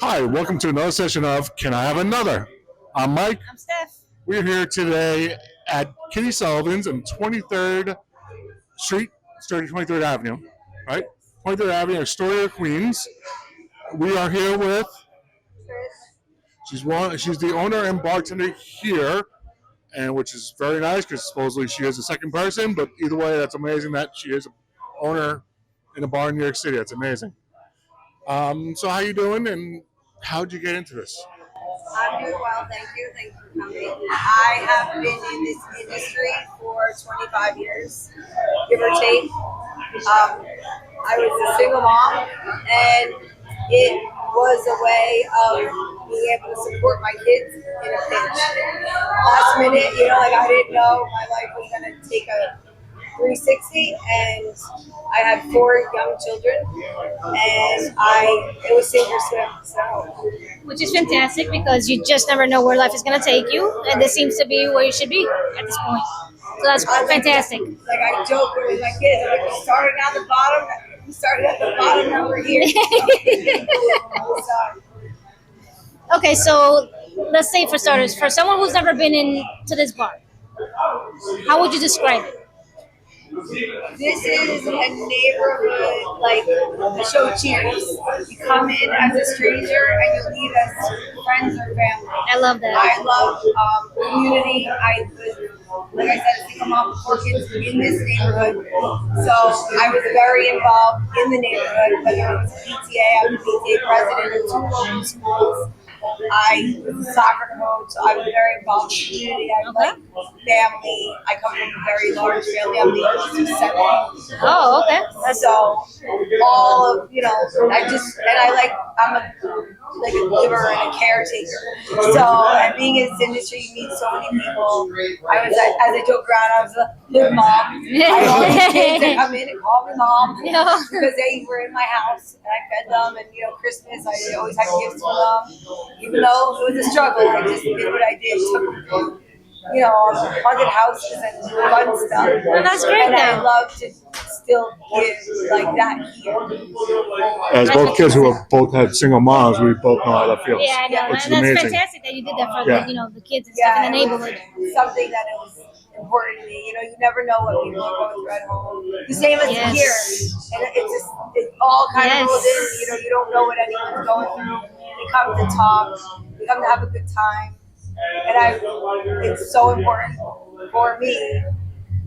Hi, welcome to another session of Can I Have Another? I'm Mike. I'm Steph. We're here today at Kitty Sullivans on 23rd Street, 23rd Avenue, right? 23rd Avenue, Astoria, Queens. We are here with, she's the owner and bartender here, and which is very nice because supposedly she is a second person, but either way, that's amazing that she is an owner in a bar in New York City. That's amazing. So how you doing and how'd you get into this? I'm doing well, thank you. Thank you for coming. I have been in this industry for 25 years, give or take. I was a single mom, and it was a way of being able to support my kids in a pinch. Last minute, like I didn't know my life was going to take a 360, and I had four young children, and it was sink or swim. So which is fantastic because you just never know where life is going to take you, and this seems to be where you should be at this point. So that's fantastic. Like I joke with my kids, I'm like, we started at the bottom, now we're here. Okay, so let's say for starters, for someone who's never been into this bar, how would you describe it? This is a neighborhood like the show Cheers. You come in as a stranger and you leave as friends or family. I love that. I love community. Like I said, a single mom with four kids in this neighborhood. So I was very involved in the neighborhood, whether it was PTA, I was PTA president of two local schools. I was a soccer coach, so I was very involved in the community. I like family. I come from a very large family. I'm the oldest of seven. Oh, okay. So all of I'm like a giver and a caretaker. So and being in this industry, you meet so many people. As I joke around, I was a good mom. I had all these kids that come in and call me mom because they were in my house and I fed them. And Christmas, I always had gifts for them. Even though it was a struggle, I just did what I did. Took haunted houses and fun stuff. Well, that's great. And I love to still give like that here. As both kids who have both had single moms, we both know how that feels. Yeah, I know. Which is And that's amazing. fantastic that you did that for the kids and stuff in the neighborhood. Something that it was important to me. You never know what people are going through at home. The same as here. And it all kind of goes in. You don't know what anyone's going through. They come to talk. They come to have a good time. And it's so important for me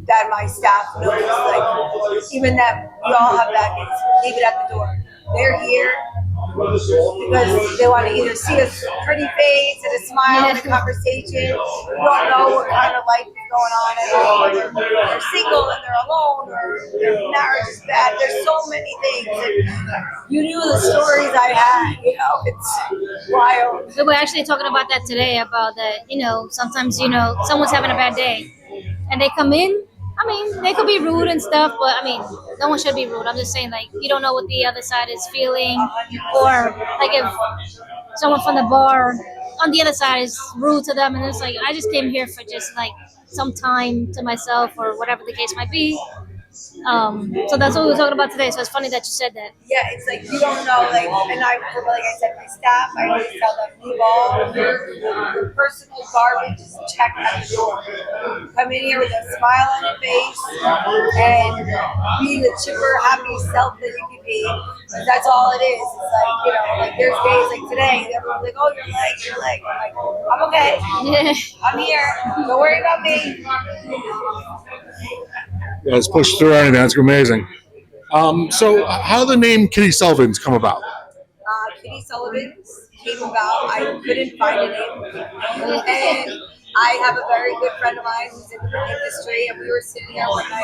that my staff knows, like, even that we all have baggage, leave it at the door. They're here because they want to either see a pretty face and a smile and a conversation. We don't know what kind of life is going on at home. They're single and they're alone, or their marriage is bad. There's so many things. And you knew the stories I had. It's wild. We were actually talking about that today, about that, sometimes, someone's having a bad day and they come in. I mean, they could be rude and stuff, but I mean, no one should be rude. I'm just saying, like, you don't know what the other side is feeling, or like if someone from the bar on the other side is rude to them, and it's like, I just came here for just like some time to myself or whatever the case might be. So that's what we were talking about today. So it's funny that you said that. Yeah, it's like you don't know, like I said, my staff, I always tell them, leave all your personal garbage is checked at the door. Come in here with a smile on your face and be the chipper, happy self that you can be. That's all it is. It's like, there's days like today, everyone's like, oh, your leg. I'm like, I'm okay. I'm here. Don't worry about me. Yeah, let's push through anything. That's amazing. So how did the name Kitty Sullivans come about? Kitty Sullivans came about. I couldn't find a name. And I have a very good friend of mine who's in the industry, and we were sitting there one night,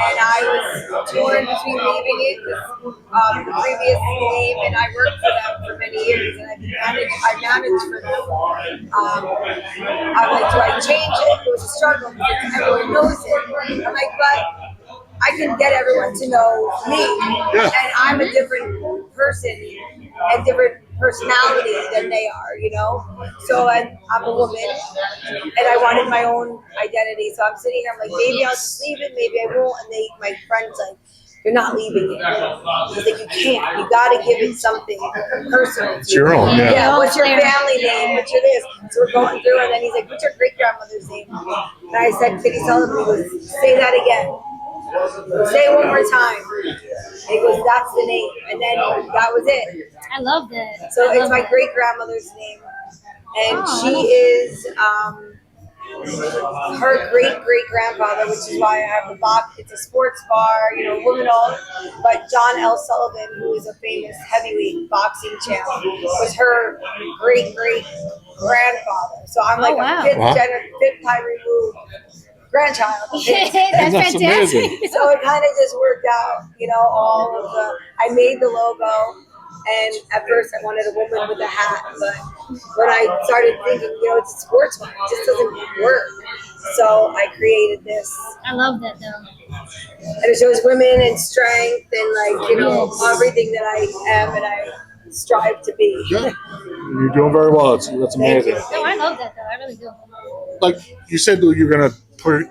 and I was torn between leaving it with the previous name, and I worked for them for many years, and I managed for them. I'm like, do I change it? It was a struggle because everyone knows it. I'm like, but I can get everyone to know me, and I'm a different person and different personality than they are, So I'm a woman, and I wanted my own identity. So I'm sitting here, I'm like, maybe I'll just leave it, maybe I won't. And my friend's like, you're not leaving it. He's like, you can't. You got to give it something personal. It's your own, yeah. Yeah, what's your family name? What's your this? So we're going through, and then he's like, what's your great-grandmother's name? And I said, Kitty Sullivans. He goes, say that again. Say it one more time. And he goes, that's the name. And then that was it. I love that. So it's my great-grandmother's name. And she is her great-great-grandfather, which is why I have the box. It's a sports bar, women owned. But John L. Sullivan, who is a famous heavyweight boxing champ, was her great-great-grandfather. So I'm like a fifth time removed grandchild. That's fantastic. Amazing. So it kind of just worked out, all of I made the logo. And at first I wanted a woman with a hat, but when I started thinking, it's a sports one, it just doesn't work. So I created this. I love that though. And it shows women and strength and everything that I am and I strive to be. Yeah. You're doing very well. That's amazing. No, I love that though. I really do. Like you said, that you're gonna put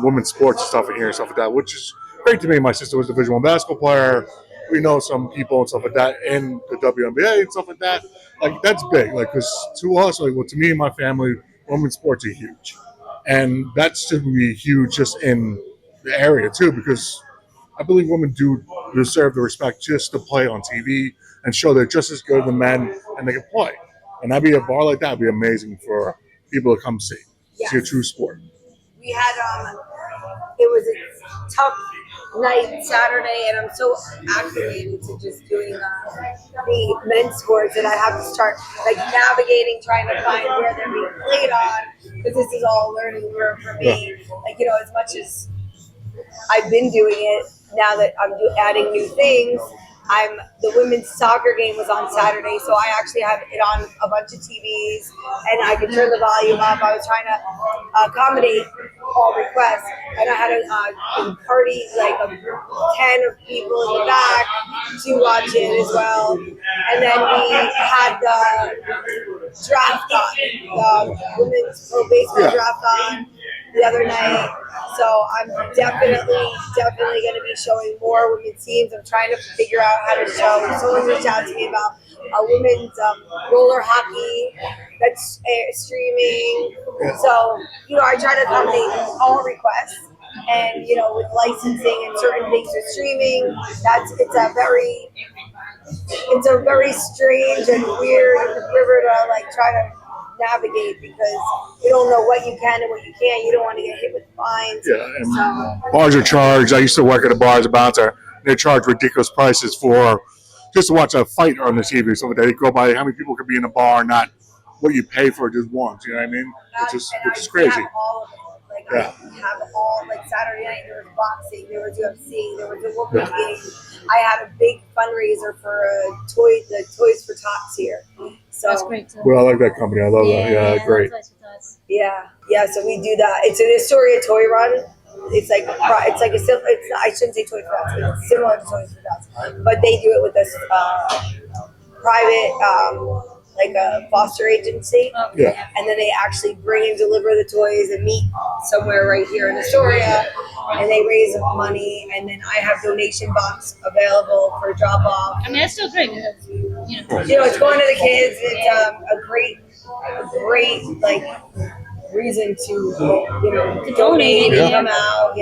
women's sports and stuff in here and stuff like that, which is great to me. My sister was a Division I basketball player. We know some people and stuff like that in the WNBA and stuff like that. Like that's big. Like because to us, to me and my family, women's sports are huge, and that should be huge just in the area too. Because I believe women do deserve the respect just to play on TV and show they're just as good as the men and they can play. And that'd be a bar like that would be amazing for people to come see a true sport. We had it was a tough night Saturday, and I'm so acclimated to just doing the men's sports that I have to start navigating, trying to find where they're being played on, because this is all learning curve for me. As much as I've been doing it, now that I'm adding new things. The women's soccer game was on Saturday, so I actually have it on a bunch of TVs, and I could turn the volume up. I was trying to accommodate all requests, and I had a party, a 10 of people in the back to watch it as well. And then we had the draft on, the women's pro baseball draft on the other night. So I'm definitely going to be showing more women's teams. I'm trying to figure out how to show. Someone reached out to me about a women's roller hockey that's streaming. So, I try to accommodate all requests. And, with licensing and certain things with streaming, it's a very strange and weird river to try to navigate, because you don't know what you can and what you can't. You don't want to get hit with fines. Yeah, and bars are charged. I used to work at a bar as a bouncer. They charge ridiculous prices for just to watch a fight on the TV. So they go by how many people could be in a bar, not what you pay for just once. You know what I mean? Which is crazy. Have all of it. I have all, Saturday night there was boxing, there was UFC, there was a women's game. I had a big fundraiser for the Toys for Tots here. So that's great too. Well, I like that company. I love that. Yeah, great. Yeah. So we do that. It's an Astoria toy run. It's I shouldn't say Toys for Tots. It's similar to Toys for Tots, but they do it with this private. A foster agency, and then they actually bring and deliver the toys and meet somewhere right here in Astoria, and they raise money, and then I have donation box available for drop off. I mean, that's still great. It's going to the kids. It's a great reason to donate and come out.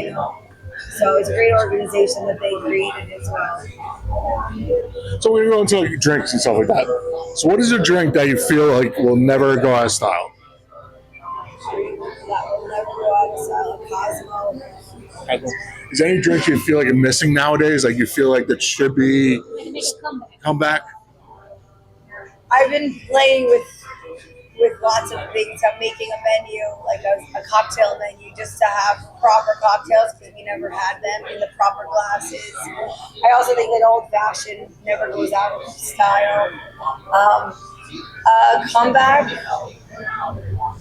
So it's a great organization that they created as well. So we're going to drinks and stuff like that. So what is a drink that you feel like will never go out of style? That will never go out of style. Cosmo. Is there any drink you feel like you're missing nowadays? Like you feel like that should be come back? I've been playing with lots of things. I'm making a menu, a cocktail menu, just to have proper cocktails, because we never had them in the proper glasses. I also think an old fashioned never goes out of style. Comeback.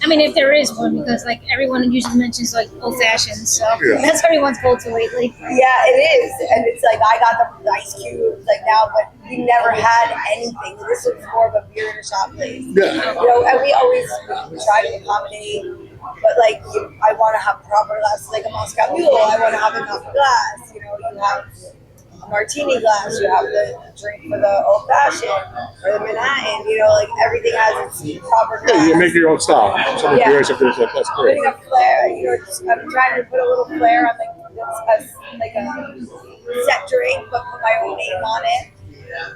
I mean, if there is one, because everyone usually mentions old fashioned, so that's everyone's go-to lately. Yeah, it is, and it's I got the ice cubes now, but we never had anything. This was more of a beer and a shot place. Yeah. And we always try to accommodate, but I want to have proper glasses, like a Moscow Mule. I want to have a proper glass. You have a martini glass, you have the drink for the old fashioned or the Manhattan. You know, like everything has its proper glass. Yeah, you make your own style. Someone creates something that's great. Putting a flair, you know, I'm trying to put a little flair on like a set drink, but put my own name on it.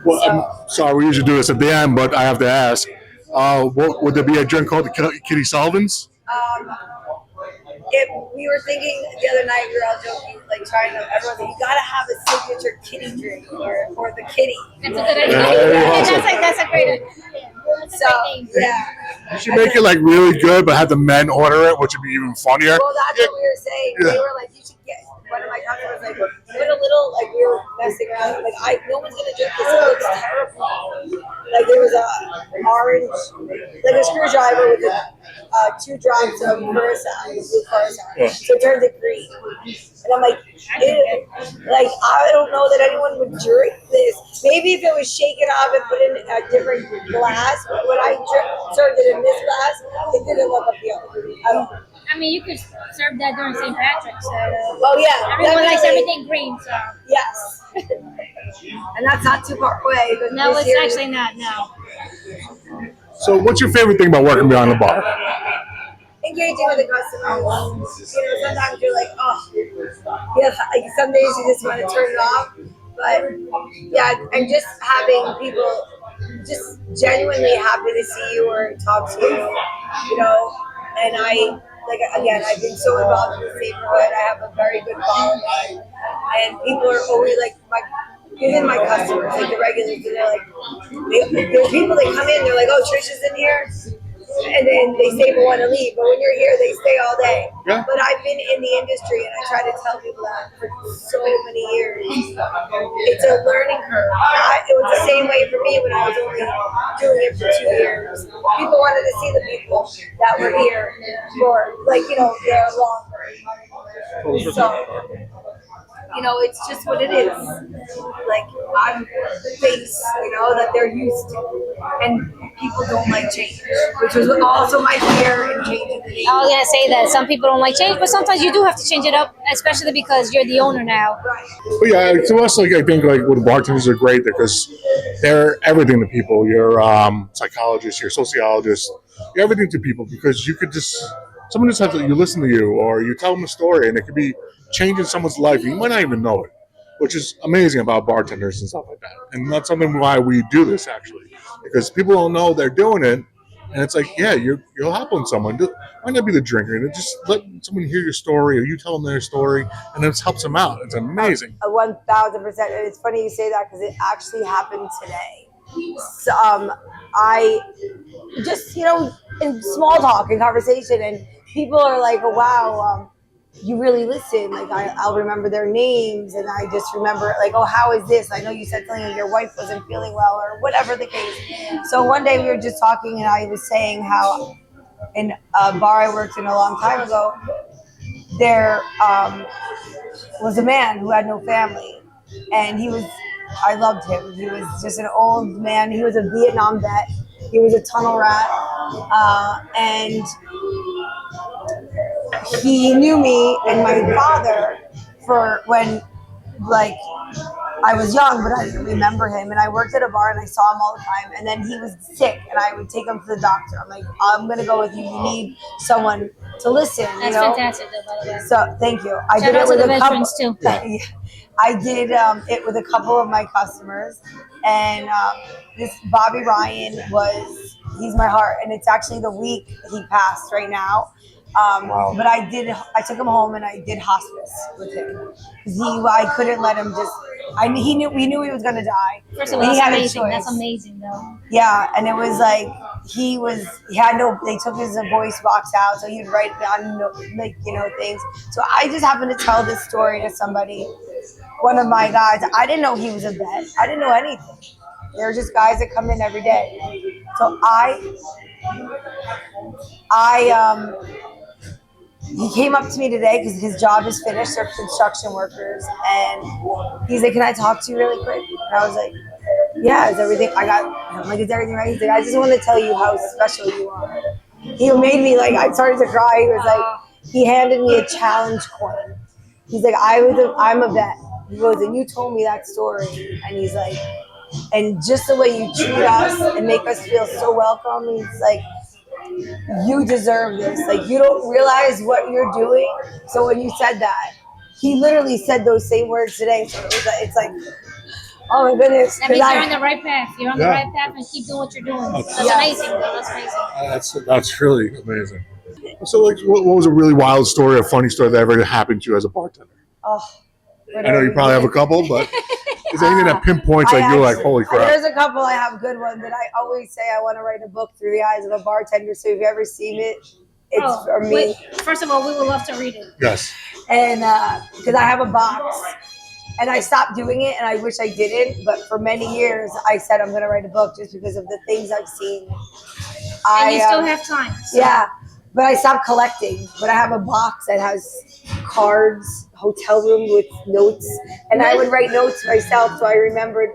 Well, I'm sorry, we usually do this at the end, but I have to ask. Would there be a drink called the Kitty Sullivans? We were thinking the other night, we were all joking, like trying to, everyone's like, you gotta have a signature kitty drink or the kitty. That's a good idea. That's a great idea. That's a great name. Yeah. You should make it like really good, but have the men order it, which would be even funnier. Well, that's what we were saying. Yeah. They were like, you should get, one of my customers like, put a little, like we were messing around, like no one's gonna drink this, it looks terrible. Like there was a orange, like a screwdriver with 2 drops of Curacao, blue Curacao. So it turned it green. And I'm like, ew. Like I don't know that anyone would drink this. Maybe if it was shaken up and put in a different glass, but when I served it in this glass, it didn't look appealing at all. I mean, you could serve that during St. Patrick's. Oh yeah, Everyone likes definitely. everything green, so. Yes. And that's not too far away. But No, this it's year- actually not, no. So, what's your favorite thing about working behind the bar? engaging with the customers. You know, sometimes you're like, oh, yeah, like some days you just want to turn it off. But yeah, and just having people just genuinely happy to see you or talk to you know, and I've been so involved in this neighborhood. I have a very good following, and people are always like even my customers, like the regulars, and they're like, there's people that come in, they're like, oh, Tricia's in here. And then they say they want to leave, but when you're here, they stay all day. Yeah. But I've been in the industry, and I try to tell people that for so many years. It's a learning curve. It was the same way for me when I was only doing it for 2 years. People wanted to see the people that were here for, like, you know, they're longer. So, you know, it's just what it is. Like, I'm the face, you know, that they're used to. And people don't like change, which was also my fear in changing the name. I was gonna say that some people don't like change, but sometimes you do have to change it up, especially because you're the owner now. Right. But yeah, to us, like I think, like with bartenders are great because they're everything to people. You're psychologists, you're sociologists, you're everything to people because you could just someone just has to you listen to you or you tell them a story and it could be changing someone's life. You might not even know it, which is amazing about bartenders and stuff like that. And that's something why we do this actually, because people don't know they're doing it. And it's like, yeah, you're helping someone. It might not be the drinker. And just let someone hear your story or you tell them their story and it helps them out. It's amazing. 1,000%. And it's funny you say that because it actually happened today. So, I just, you know, in small talk and conversation, and people are like, oh, wow, you really listen. Like, I'll remember their names, and I just remember, like, oh, how is this? I know you said something like your wife wasn't feeling well, or whatever the case. So one day we were just talking, and I was saying how in a bar I worked in a long time ago, there was a man who had no family, and I loved him. He was just an old man. He was a Vietnam vet. He was a tunnel rat, and he knew me and my father for when, like, I was young, but I didn't remember him. And I worked at a bar and I saw him all the time. And then he was sick and I would take him to the doctor. I'm like, I'm going to go with you. You need someone to listen. That's fantastic, though, by the way. So thank you. I Shout did out it to with the a veterans, couple. too. I did it with a couple of my customers. And this Bobby Ryan he's my heart. And it's actually the week he passed right now. Wow. But I took him home and I did hospice with him because I couldn't let him we knew he was going to die. First of all, And he that's had a amazing. choice. That's amazing, though. Yeah. And it was like, they took his voice box out. So he'd write down, like, you know, things. So I just happened to tell this story to somebody, one of my guys. I didn't know he was a vet. I didn't know anything. They're just guys that come in every day. So he came up to me today because his job is finished. They're construction workers. And he's like, can I talk to you really quick? And I was like, yeah, is everything right? He's like, I just want to tell you how special you are. He made me, like, I started to cry. He was like, he handed me a challenge coin. He's like, I'm a vet. He goes, and you told me that story. And he's like, and just the way you treat us and make us feel so welcome, he's like, you deserve this. Like, you don't realize what you're doing. So when you said that, he literally said those same words today. So it's like, oh my goodness. That means you're on the right path. You're on the right path and keep doing what you're doing. That's amazing, bro. That's amazing. That's really amazing. So, like, what was a really wild story, a funny story that ever happened to you as a bartender? Oh, I know you probably have a couple, but is there anything that pinpoints like you're like, holy crap? There's a couple. I have good ones that I always say I want to write a book through the eyes of a bartender. So if you ever seen it, it's for me. Wait, first of all, we would love to read it. Yes. And because I have a box. And I stopped doing it, and I wish I didn't. But for many years, I said I'm going to write a book just because of the things I've seen. And you still have time. So. Yeah, but I stopped collecting. But I have a box that has cards, hotel room with notes, and I would write notes myself so I remembered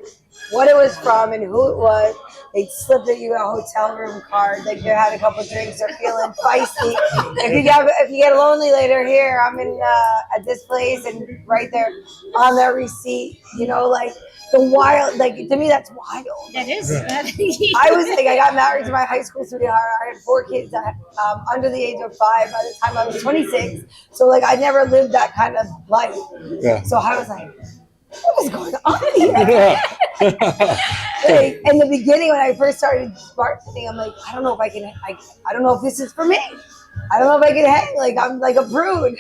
what it was from and who it was. They'd slip at you a hotel room card, like you had a couple drinks or feeling feisty. If you get lonely later, here I'm in at this place, and right there on their receipt, you know, like the wild. Like to me, that's wild. That is. I was like, I got married to my high school sweetheart. I had 4 kids under the age of 5 by the time I was 26. So like I never lived that kind of life. Yeah. So I was like, what is going on here? Like, in the beginning, when I first started bartending, I'm like, I don't know if I can. I don't know if this is for me. I don't know if I can hang. Like I'm like a prude.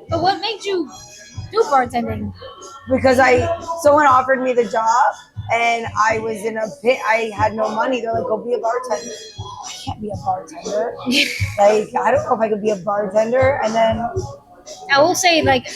But what made you do bartending? Because someone offered me the job, and I was in a pit. I had no money. They're like, go be a bartender. I can't be a bartender. Like I don't know if I could be a bartender. And then I will say, like,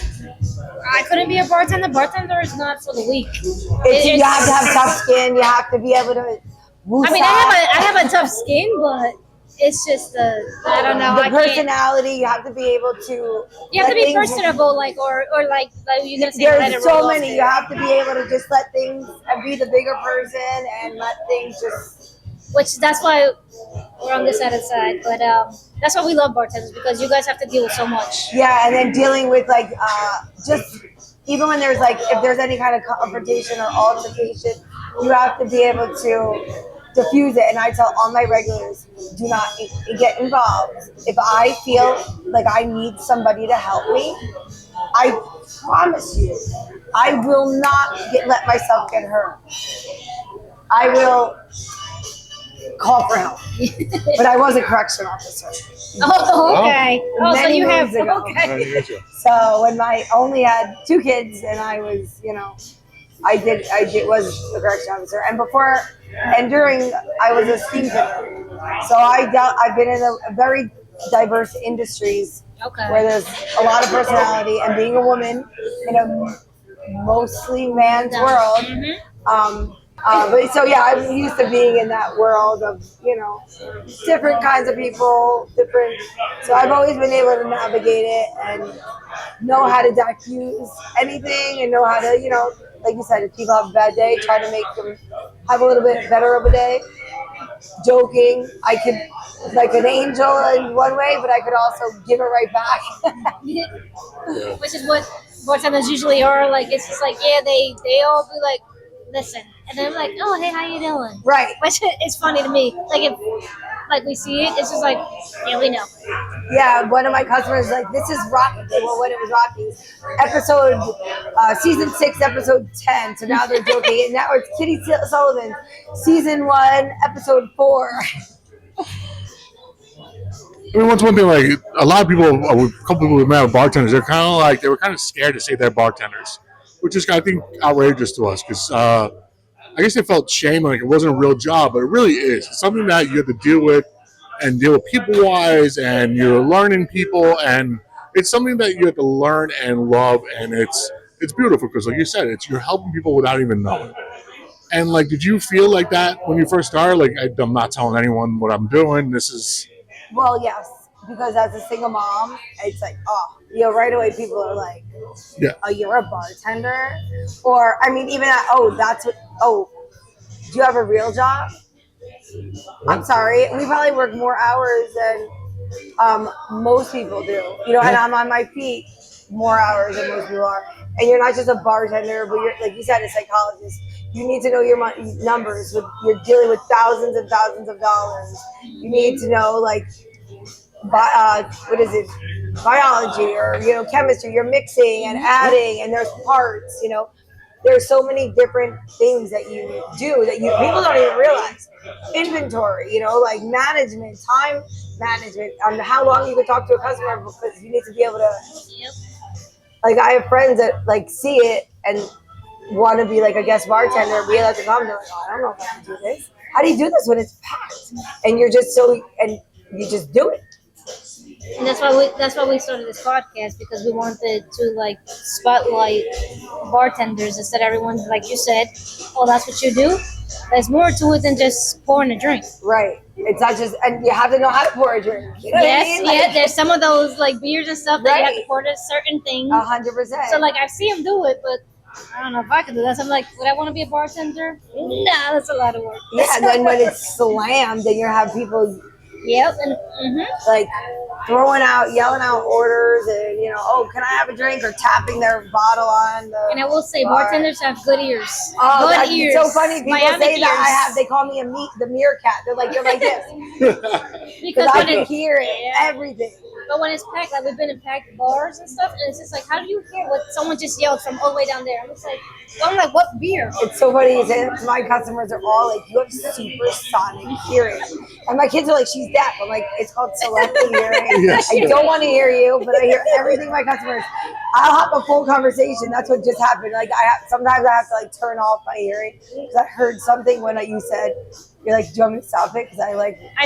I couldn't be a bartender. Bartender is not for the weak. You have to have tough skin. You have to be able to. I mean, I have a tough skin, but it's just I don't know. The personality. You have to be able to. You have to be personable, like, or like you're gonna say. There's so many. You have to be able to just let things and be the bigger person and let things just. Which that's why we're on this other side, but that's why we love bartenders, because you guys have to deal with so much. Yeah, and then dealing with like just even when there's like if there's any kind of confrontation or altercation, you have to be able to diffuse it. And I tell all my regulars, do not get involved. If I feel like I need somebody to help me, I promise you, I will not let myself get hurt. I will call for help. But I was a correction officer. Oh, okay. Oh, so you have ago. Okay. So when I only had 2 kids, and I was, you know, I was a correction officer, and before and during I was a steam fitter. So I've been in a very diverse industries where there's a lot of personality, and being a woman in a mostly man's world. But so yeah, I'm used to being in that world of, you know, different kinds of people, so I've always been able to navigate it and know how to diffuse anything, and know how to, you know, like you said, if people have a bad day, try to make them have a little bit better of a day. Joking, I could, like an angel in one way, but I could also give it right back. Which is what bartenders usually are. Like, it's just like, yeah, they all be like, listen, and then I'm like, oh, hey, how you doing? Right. Which is funny to me. Like, if like we see it, it's just like, yeah, we know. Yeah, one of my customers is like, this is Rocky. Well, when it was Rocky, season 6, episode 10. So now they're joking. And now it's Kitty Sullivans, season 1, episode 4. I mean, what's one thing, like, a lot of people, a couple people we met with bartenders, they were kind of scared to say they're bartenders, which is, I think, outrageous to us, because I guess they felt shame, like it wasn't a real job, but it really is. It's something that you have to deal with people-wise, and you're learning people, and it's something that you have to learn and love, and it's beautiful, because like you said, you're helping people without even knowing. And, like, did you feel like that when you first started? Like, I'm not telling anyone what I'm doing. This is... Well, yes, because as a single mom, it's like, oh, you know, right away people are like, yeah, oh, you're a bartender? Or, I mean, even at, do you have a real job? I'm sorry, we probably work more hours than most people do, you know, and I'm on my feet more hours than most people are. and you're not just a bartender, but you're, like you said, a psychologist. You need to know your numbers. You're dealing with thousands and thousands of dollars. You need to know, like, what is it, biology or, you know, chemistry. You're mixing and adding, and there's parts, you know. There's so many different things that you do that people don't even realize. Inventory, you know, like management, time management, on how long you can talk to a customer, because you need to be able to. Yep. Like, I have friends that like see it and want to be like a guest bartender. We let them come. They're like, oh, I don't know if I can do this. How do you do this when it's packed? And you're just and you just do it. And that's why we started this podcast, because we wanted to like spotlight bartenders instead of everyone's, like you said, oh, that's what you do. There's more to it than just pouring a drink. Right. It's not just, and you have to know how to pour a drink. You know Yes, what I mean? yeah. Like, There's some of those like beers and stuff that you have to Right. pour to certain things. 100%. So like I see them do it, but I don't know if I could do that. So I'm like, would I want to be a bartender? Nah, that's a lot of work. Yeah, and then when it's slammed, then you have people Yep, and like throwing out, yelling out orders, and, you know, oh, can I have a drink, or tapping their bottle on the. and I will say, bar. bartenders have good ears. Oh, good that's ears. so funny. People Bionic say that. ears. They call me the meerkat. They're like this. Because Because I when can it, hear it, Yeah. everything. but when it's packed, like we've been in packed bars and stuff, and it's just like, how do you hear what someone just yelled from all the way down there? I'm like, what beer? It's so funny. My customers are all like, you have supersonic hearing. And my kids are like, she's deaf. I'm like, it's called selective hearing. Yes. I don't want to hear you, but I hear everything my customers. I'll have a full conversation. That's what just happened. Like, sometimes I have to like turn off my hearing because I heard something when you said, you're like, do you want me to stop it? Because I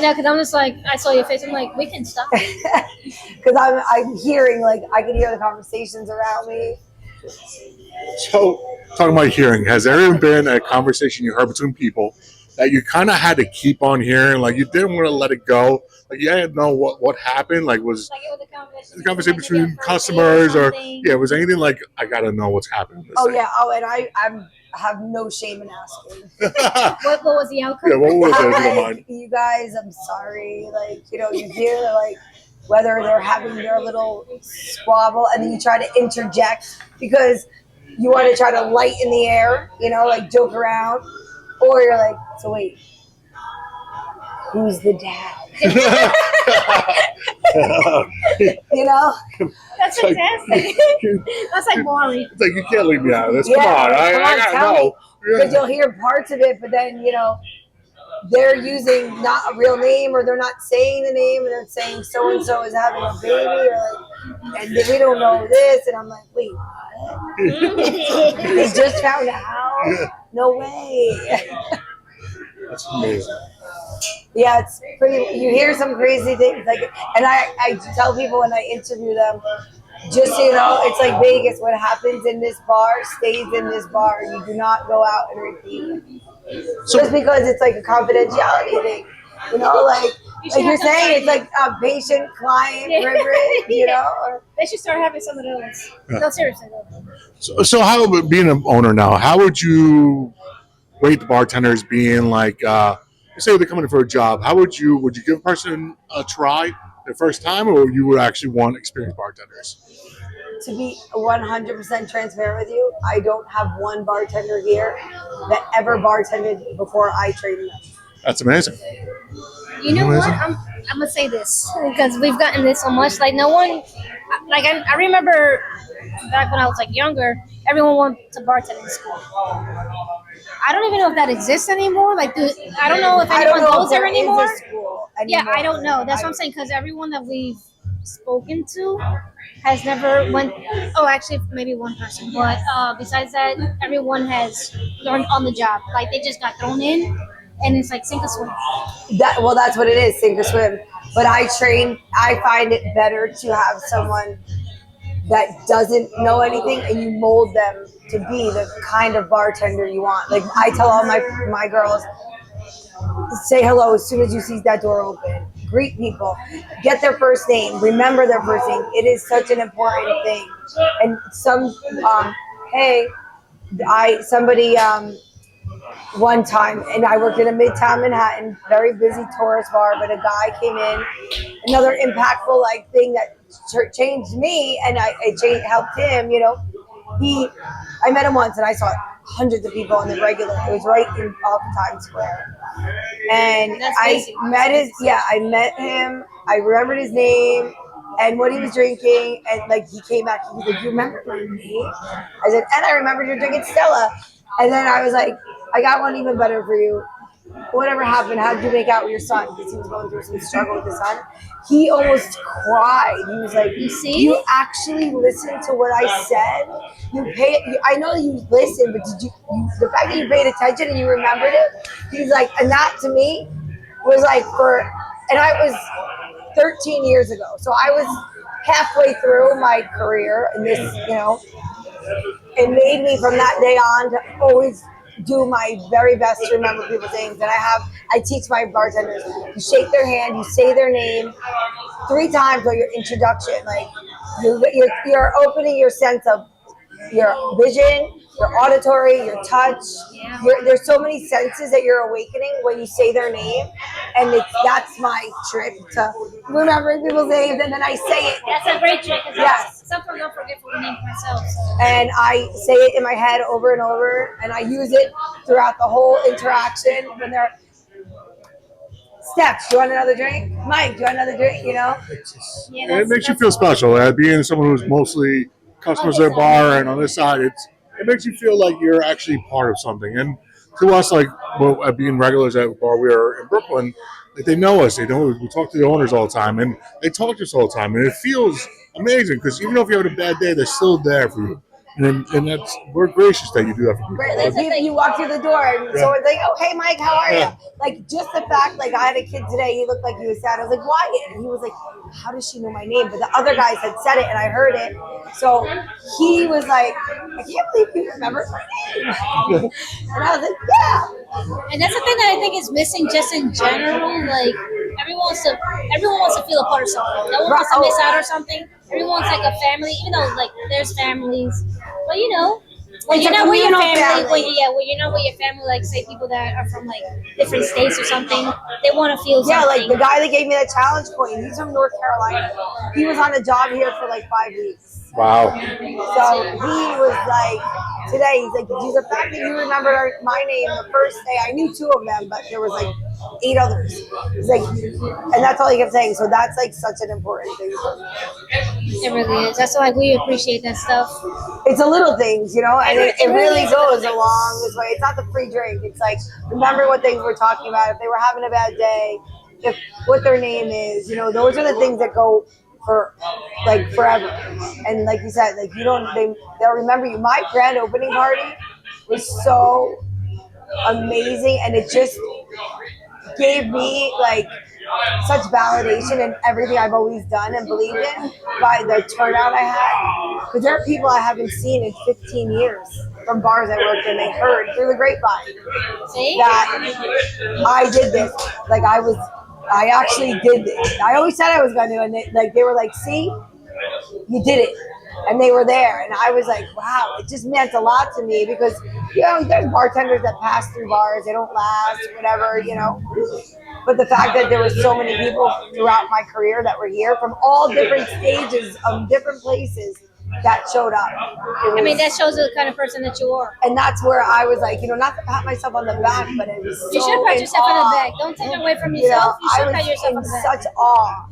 know, because I'm just like, I saw your face. I'm like, we can stop. because I'm hearing, like, I can hear the conversations around me. So, talking about hearing, has there ever been a conversation you heard between people that you kind of had to keep on hearing, like you didn't want to let it go, like you didn't know what happened, like was Like it was a conversation like between maybe a first customers, date or something. was anything like, I gotta know what's happening? Oh, yeah. Oh, and I have no shame in asking. What was the outcome? Yeah, what was it, if you don't Like, mind? you guys, I'm sorry. Like, you know, you hear like whether they're having their little squabble, and then you try to interject because you want to try to lighten the air, you know, like joke around, or you're like, so wait, who's the dad? You know? That's It's like- fantastic. That's like Wally. It's like, you can't leave me out of this. Yeah, Come on, like, I come on, gotta tell know. me. Because you'll hear parts of it, but then, you know, they're using not a real name, or they're not saying the name, and they're saying so and so is having a baby, or like, and we don't know this, and I'm like, wait, what? They just found out? No way. That's amazing. Yeah, it's pretty. You hear some crazy things, like, and I tell people when I interview them, just so you know, it's like Vegas. What happens in this bar stays in this bar. You do not go out and repeat it. Just because it's like a confidentiality thing, you know, like you're saying, it's like a patient client privilege, you know. Or, They should start having some of those. Yeah. No, seriously though. So how, being an owner now, how would you rate the bartenders being like, say they're coming in for a job, how would you give a person a try their first time, or you would actually want experienced bartenders? to be 100% transparent with you, I don't have one bartender here that ever bartended before I trained them. That's amazing. You know what? Amazing. I'm gonna say this because we've gotten this so much. Like no one, like I remember back when I was like younger, everyone went to bartending school. I don't even know if that exists anymore. Like, I don't know if anyone goes there anymore. Yeah, I don't know. That's what I'm saying, because everyone that we've spoken to has never went. Oh, actually, maybe one person. But besides that, everyone has learned on the job. Like they just got thrown in, and it's like sink or swim. That's what it is, sink or swim. But I find it better to have someone that doesn't know anything, and you mold them to be the kind of bartender you want. Like I tell all my girls, say hello as soon as you see that door open. Greet people. Get their first name. Remember their first name. It is such an important thing. And somebody one time, and I worked in a Midtown Manhattan, very busy tourist bar, but a guy came in, another impactful thing that changed me, and it helped him, you know. I met him once and I saw hundreds of people in the regular. It was right in off Times Square. And I met him. I remembered his name and what he was drinking. And like, he came back, he was like, "You remember my name?" I said, "And I remembered you're drinking Stella." And then I was like, "I got one even better for you. Whatever happened, how did you make out with your son?" Because he was going through some struggle with his son. He almost cried. He was like, "You actually listened to what I said? I know you listened, but did you the fact that you paid attention and you remembered it?" He's like, and that to me was like and I was 13 years ago. So I was halfway through my career in this, it made me from that day on to always do my very best to remember people's names. And I teach my bartenders, you shake their hand, you say their name 3 times or your introduction. Like you're opening your sense of your vision, your auditory, your touch. Yeah. There's so many senses that you're awakening when you say their name. And that's my trick to remembering people's names. And then I say it. That's a great trick. Yes. Sometimes I forget for the name myself. So. And I say it in my head over and over. And I use it throughout the whole interaction when they're, "Steph, do you want another drink? Mike, do you want another drink?" It makes you feel special. Being someone who's mostly customers at a bar and on this side, it makes you feel like you're actually part of something. And to us, like being regulars at a bar, we are in Brooklyn. Like, they know us. They know we talk to the owners all the time, and they talk to us all the time. And it feels amazing because even if you're having a bad day, they're still there for you. And we're gracious that you do that for people. Right, like you walk through the door and someone's like, "Oh, hey, Mike, how are you?" Like, just the fact, like, I had a kid today, he looked like he was sad. I was like, "Wyatt," and he was like, "How does she know my name?" But the other guys had said it and I heard it. So he was like, "I can't believe you remembered my name." And I was like, "Yeah." And that's the thing that I think is missing just in general. Like, everyone wants to feel a part of something. No one wants to miss out or something. Everyone's like a family, even though like there's families. But when you're not with your family, when you're not with your family, like say people that are from like different states or something, they want to feel something. Yeah, like the guy that gave me that challenge point, he's from North Carolina. He was on a job here for like 5 weeks. Wow. So he was like, today, he's like, the fact that you remember my name the first day, I knew 2 of them, but there was like 8 others. He's like, and that's all he kept saying. So that's like such an important thing for me. It really is. That's why we appreciate that stuff. It's the little things, and it really goes along this way. It's not the free drink. It's like, remember what things we're talking about. If they were having a bad day, what their name is, those are the things that go for like forever. And like you said, like they'll remember you. My grand opening party was so amazing, and it just gave me like such validation in everything I've always done and believed in by the turnout I had. Because there are people I haven't seen in 15 years from bars I worked in. They heard through the grapevine that I did this. Like I actually did this. I always said I was going to, and they were like, "See, you did it." And they were there, and I was like, wow, it just meant a lot to me because, there's bartenders that pass through bars, they don't last, whatever, But the fact that there were so many people throughout my career that were here from all different stages of different places that showed up. That shows the kind of person that you are. And that's where I was like, not to pat myself on the back, but it was you should pat yourself on the back. Don't take it away from yourself. You should pat yourself on the back. I was in such awe.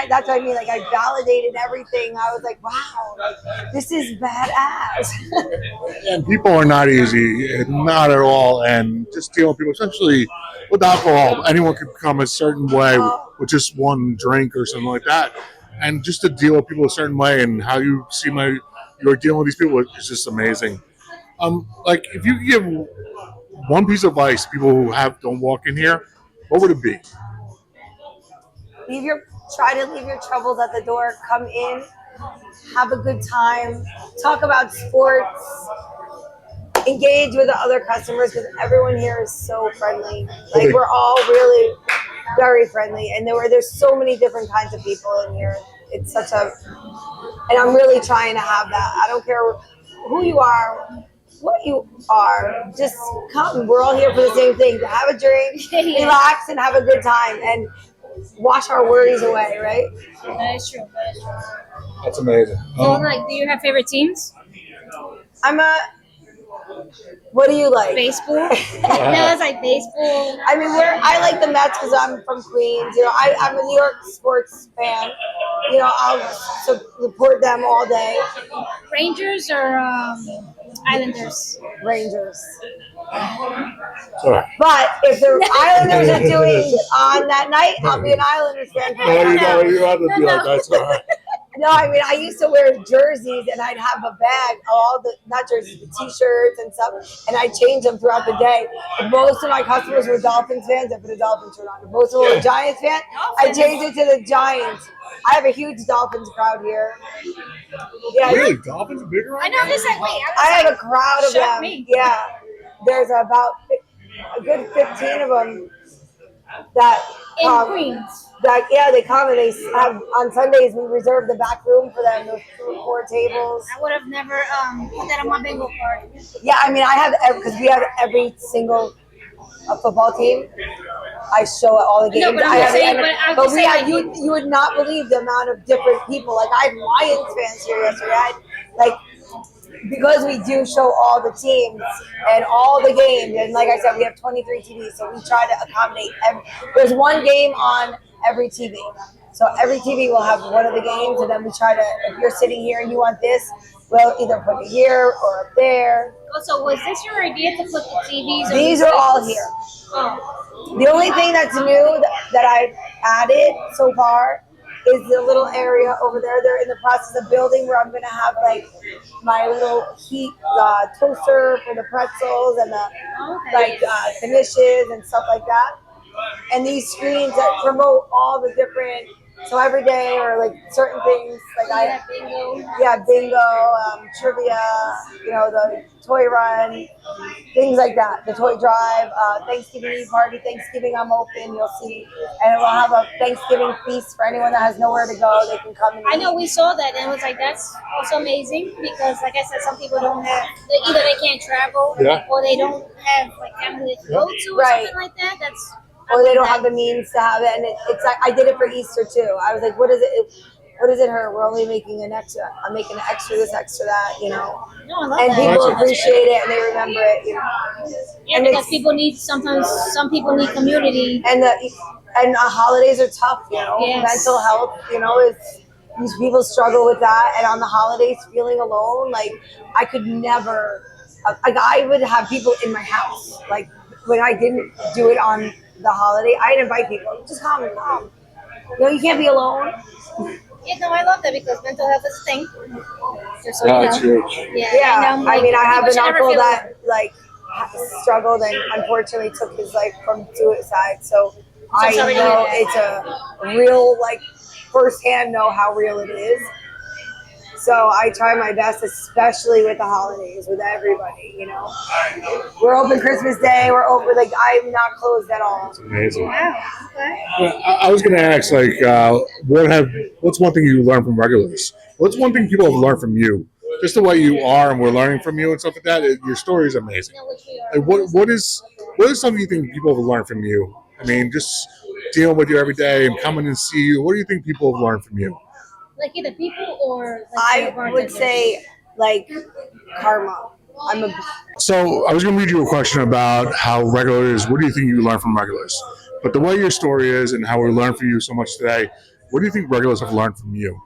That's what I mean. Like, I validated everything. I was like, wow, this is badass. And people are not easy, not at all. And just dealing with people, especially with alcohol, anyone can become a certain way with just one drink or something like that. And just to deal with people a certain way and how you see you're dealing with these people is just amazing. Like, if you could give one piece of advice to people who don't walk in here, what would it be? Try to leave your troubles at the door. Come in, have a good time, talk about sports, engage with the other customers because everyone here is so friendly. Like, we're all really very friendly, and there's so many different kinds of people in here. It's and I'm really trying to have that. I don't care who you are, what you are, just come. We're all here for the same thing, to have a drink, relax, and have a good time, and wash our worries away, right? That is true. That's amazing. So, do you have favorite teams? I'm a. What do you like? Baseball. No, it's like baseball. I mean, I like the Mets because I'm from Queens. You know, I'm a New York sports fan. You know, I'll support them all day. Rangers or Islanders. Rangers. Sorry. But if the Islanders are doing on that night, I'll be an Islanders fan. You have to be like that's all right. No, I mean, I used to wear jerseys and I'd have a bag, all the, not jerseys, but t-shirts and stuff, and I'd change them throughout the day. If most of my customers were Dolphins fans, I put a Dolphins shirt on. If most of them were Giants fans, I changed it to the Giants. I have a huge Dolphins crowd here. Yeah, Really? Dolphins are bigger? I know. I'm just like, wait. I have a crowd of Shock them. me. Yeah, there's about a good 15 of them that In Queens. That they come and they have on Sundays. We reserve the back room for them. Those 4 tables. I would have never put that on my bingo card. Yeah, I mean, I have because we have every single football team. I show all the games. No, but I'm just saying, but we have you would not believe the amount of different people. Like I had Lions fans here yesterday. I had, because we do show all the teams and all the games, and like I said, we have 23 TVs, so we try to accommodate. There's one game on every TV, so every TV will have one of the games, and then we try to. If you're sitting here and you want this, we'll either put it here or up there. Oh, so was this your idea to put the TVs? These are all here. Oh. The only thing that's new that I've added so far is the little area over there. They're in the process of building where I'm going to have like my little heat toaster for the pretzels and the finishes and stuff like that. And these screens that promote all the different, so every day or like certain things like bingo, trivia, you know, the toy run, things like that, the toy drive, Thanksgiving Eve party, Thanksgiving I'm open, you'll see, and we'll have a Thanksgiving feast for anyone that has nowhere to go, they can come and I know we saw that and it was like, that's also amazing because like I said, some people don't have, either they can't travel or they don't have like family to go to or something like that. Or they don't have the means to have it, and it's like I did it for Easter too. I was like, "What is it? What is it? Her? We're only making an extra. I'm making an extra this, extra that, you know." No, I love and that. people appreciate it and they remember it, you know. Yeah, and because people need some people need community. And the holidays are tough, you know. Yes. Mental health, you know, these people struggle with that, and on the holidays, feeling alone, like I could never. Like I would have people in my house, like when I didn't do it on the holiday, I'd invite people. Just come. You know, you can't be alone. Yeah, no, I love that because mental health is a thing. Just so It's huge. Yeah. And, I mean, I have an uncle that. that struggled and unfortunately took his life from suicide. So I know it's a real firsthand know how real it is. So I try my best, especially with the holidays, with everybody, you know. We're open Christmas Day. We're open, I'm not closed at all. It's amazing. Wow. Okay. Well, I was going to ask, what's one thing you learned from regulars? What's one thing people have learned from you? Just the way you are, and we're learning from you and stuff like that. Your story is amazing. What is something you think people have learned from you? I mean, just dealing with you every day and coming and see you. What do you think people have learned from you? Like either people or I would say karma. So I was going to read you a question about how regulars. What do you think you learn from regulars? But the way your story is and how we learned from you so much today, what do you think regulars have learned from you?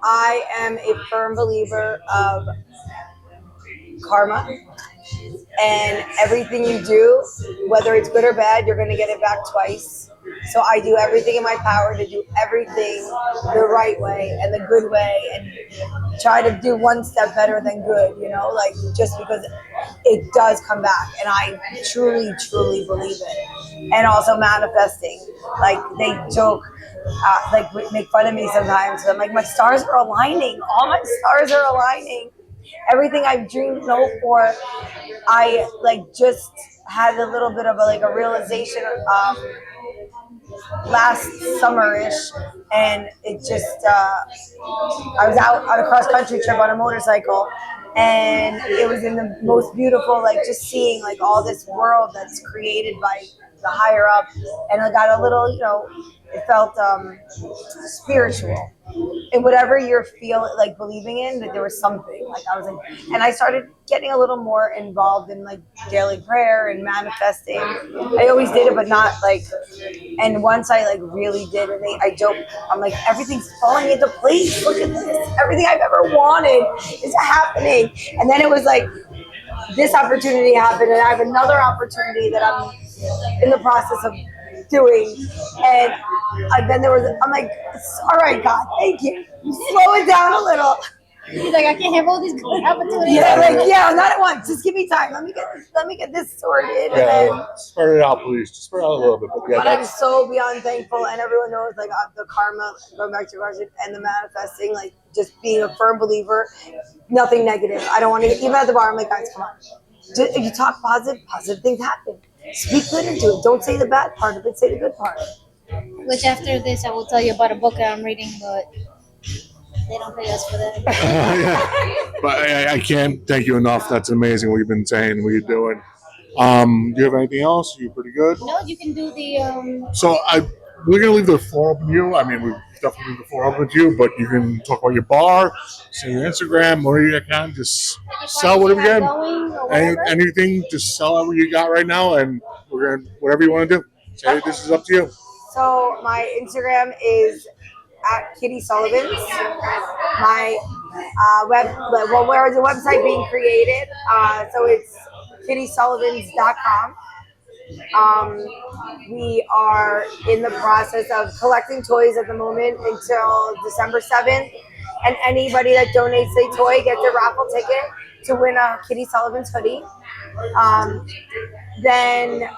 I am a firm believer of karma, and everything you do, whether it's good or bad, you're going to get it back twice. So I do everything in my power to do everything the right way and the good way, and try to do one step better than good, you know, just because it does come back. And I truly, truly believe it. And also manifesting, they joke, make fun of me sometimes. I'm like, my stars are aligning. All my stars are aligning. Everything I've dreamed for, I just had a little bit of a realization last summer-ish, and it just I was out on a cross-country trip on a motorcycle, and it was in the most beautiful, just seeing all this world that's created by the higher up, and I got a little, it felt spiritual. in whatever you're like believing in, that there was something. Like I was like, and I started getting a little more involved in like daily prayer and manifesting. I always did it, but not like. And once I like really did, and I joke, I'm like, everything's falling into place. Look at this. Everything I've ever wanted is happening. And then it was like this opportunity happened, and I have another opportunity that I'm in the process of doing, and I'm like, all right, God, thank you. Slow it down a little. He's like, I can't have all these good opportunities. Yeah, not at once. Just give me time. Let me get this sorted. Yeah, And then, spread it out, please. Just spread it out a little bit. But yeah, but I'm so beyond thankful, and everyone knows like the karma, going back to your question, and the manifesting, like just being a firm believer, nothing negative. I don't want to, even at the bar, I'm like, guys, come on. If you talk positive things happen. Speak good into it. Don't say the bad part of it. Say the good part. Which after this, I will tell you about a book that I'm reading, but they don't pay us for that. yeah. But I can't thank you enough. That's amazing what you've been saying, what you're doing. Do you have anything else? You're pretty good. No, you can do the. So we're gonna leave the floor open to you. I mean, we definitely leave the floor open to you, but you can talk about your bar, say your Instagram, whatever you can. Just sell whatever you can. Anything, just sell what you got right now, and we're gonna whatever you want to do. Say this is up to you. So my Instagram is at Kitty Sullivans. My where is the website being created? So it's kittysullivans.com. We are in the process of collecting toys at the moment until December 7th. And anybody that donates a toy gets a raffle ticket to win a Kitty Sullivans hoodie. Then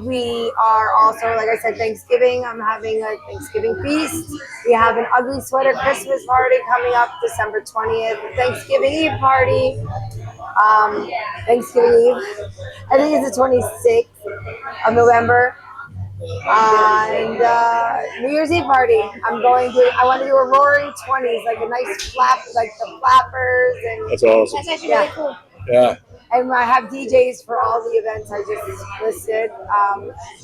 we are also, like I said, Thanksgiving. I'm having a Thanksgiving feast. We have an ugly sweater Christmas party coming up December 20th. Thanksgiving Eve party. Thanksgiving Eve. I think it's the 26th of November. And New Year's Eve party. I want to do a roaring 20s, like a nice flap, like the flappers. And That's awesome. That's actually really cool. Yeah. And I have DJs for all the events I just listed.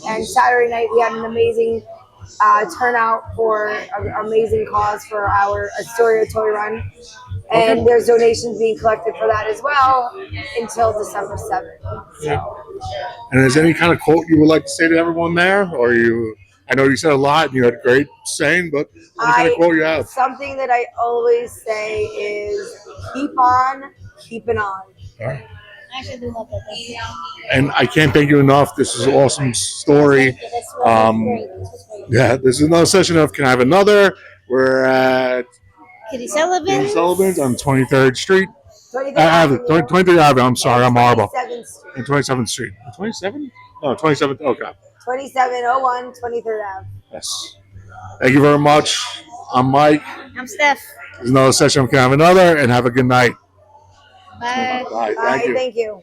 And Saturday night we had an amazing turnout for an amazing cause for our Astoria Toy Run. And there's donations being collected for that as well until December 7th. Yeah. And is there any kind of quote you would like to say to everyone there? Or I know you said a lot and you had a great saying, but what kind of quote you have? Something that I always say is keep on keeping on. All right. I actually do love that. Thank you. And I can't thank you enough. This is an awesome story. That's really great. This was great. Yeah, this is another session of Can I Have Another? We're at Kitty Sullivans. Sullivan's on 23rd Street. 23rd Avenue. 23rd Avenue. I'm sorry, I'm horrible. 27th Street. And 27th Street. 27th? No, 27th. Okay. 2701 23rd Ave. Yes. Thank you very much. I'm Mike. I'm Steph. There's another session of Can I Have Another? And have a good night. Bye. Bye. Bye. Thank you. Thank you.